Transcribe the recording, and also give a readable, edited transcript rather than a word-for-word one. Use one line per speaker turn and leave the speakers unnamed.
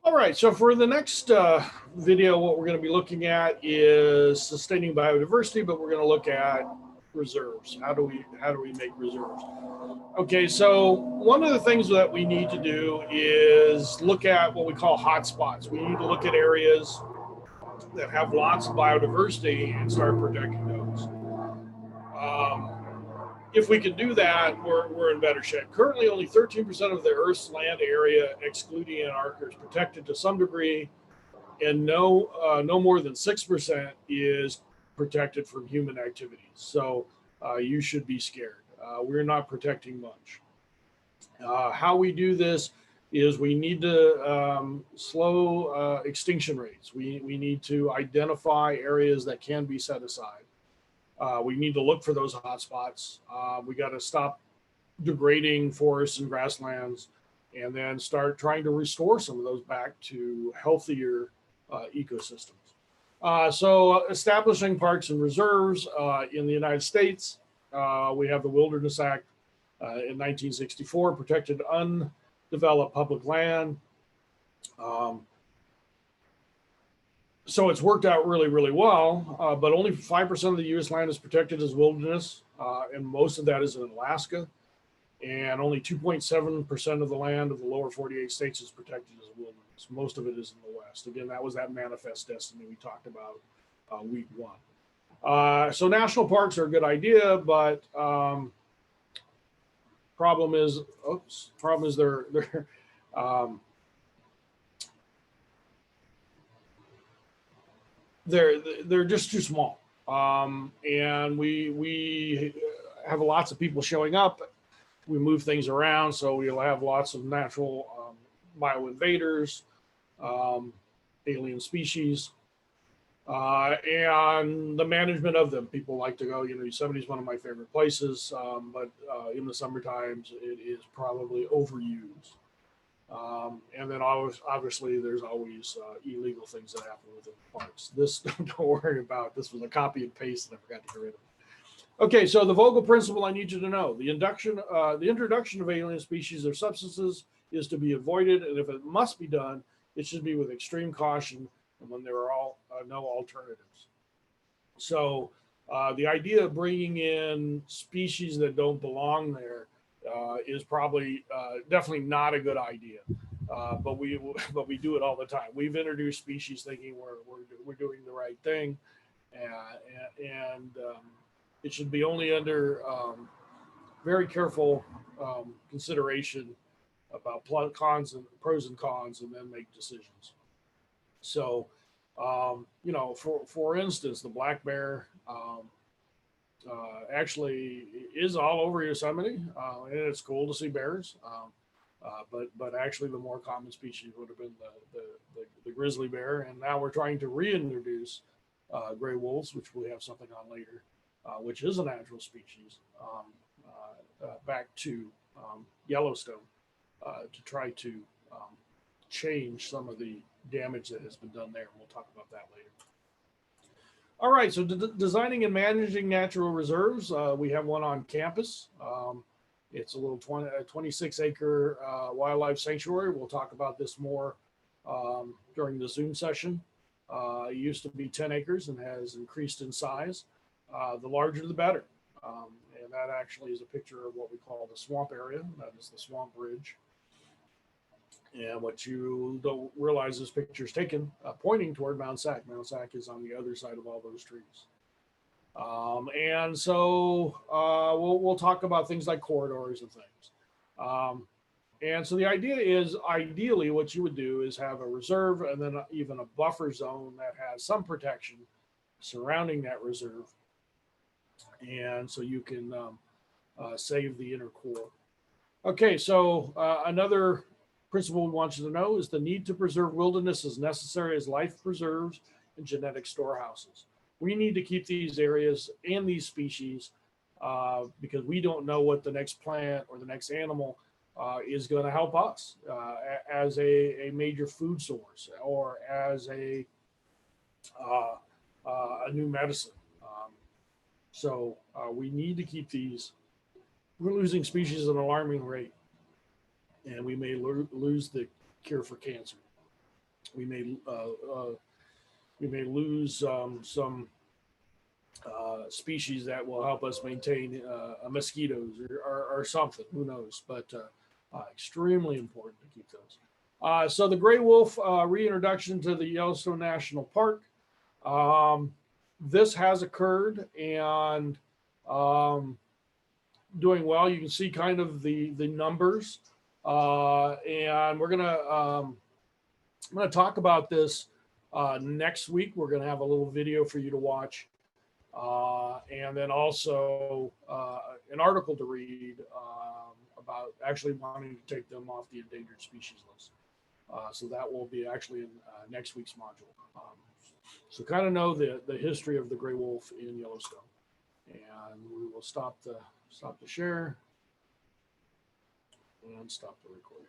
All right, so for the next video, what we're going to be looking at is sustaining biodiversity, but we're going to look at reserves. How do we make reserves? Okay, so one of the things that we need to do is look at what we call hotspots. We need to look at areas that have lots of biodiversity and start protecting those. If we can do that, we're in better shape. Currently, only 13% of the Earth's land area, excluding Antarctica, is protected to some degree, and no more than 6% is protected from human activities. So you should be scared. We're not protecting much. How we do this is we need to slow extinction rates. We need to identify areas that can be set aside. We need to look for those hotspots. We got to stop degrading forests and grasslands, and then start trying to restore some of those back to healthier ecosystems. So establishing parks and reserves in the United States, we have the Wilderness Act in 1964, protected undeveloped public land. So it's worked out really, really well, but only 5% of the U.S. land is protected as wilderness, and most of that is in Alaska, and only 2.7% of the land of the lower 48 states is protected as wilderness. Most of it is in the West. Again, that was that manifest destiny we talked about week one. So national parks are a good idea, but problem is they're just too small, and we have lots of people showing up. We move things around, so we'll have lots of natural bioinvaders, alien species, and the management of them. People like to go, Yosemite is one of my favorite places, but in the summer times, it is probably overused. And then obviously there's always illegal things that happen within the parks. This, don't worry about, this was a copy and paste that I forgot to get rid of. Okay, so the Vogel principle I need you to know. The introduction of alien species or substances is to be avoided, and if it must be done, it should be with extreme caution and when there are no alternatives. So the idea of bringing in species that don't belong there is probably definitely not a good idea, but we do it all the time. We've introduced species thinking we're doing the right thing, and it should be only under very careful consideration about pros and cons, and then make decisions. So, for instance, the black bear actually is all over Yosemite, and it's cool to see bears. But actually, the more common species would have been the grizzly bear, and now we're trying to reintroduce gray wolves, which we have something on later, which is a natural species, back to Yellowstone to try to change some of the damage that has been done there. We'll talk about that later. All right, so designing and managing natural reserves. We have one on campus. It's a little 26-acre wildlife sanctuary. We'll talk about this more during the Zoom session. It used to be 10 acres and has increased in size. The larger, the better. And that actually is a picture of what we call the swamp area. That is the swamp ridge. And what you don't realize, this picture is taken pointing toward Mount Sac. Mount Sac is on the other side of all those trees. And so we'll talk about things like corridors and things. And so the idea is, ideally, what you would do is have a reserve and then even a buffer zone that has some protection surrounding that reserve. And so you can save the inner core. Okay, so another principle we want you to know is the need to preserve wilderness is necessary as life preserves and genetic storehouses. We need to keep these areas and these species because we don't know what the next plant or the next animal is going to help us as a major food source or as a new medicine. So we need to keep these. We're losing species at an alarming rate, and we may lose the cure for cancer. we may lose some species that will help us maintain mosquitoes or something. Who knows? But extremely important to keep those. So the gray wolf reintroduction to the Yellowstone National Park. This has occurred and doing well. You can see kind of the numbers, and I'm gonna talk about this next week. We're gonna have a little video for you to watch, and then also an article to read about actually wanting to take them off the endangered species list. So that will be actually in next week's module. So kind of know the history of the gray wolf in Yellowstone, and we will stop the share and stop the recording.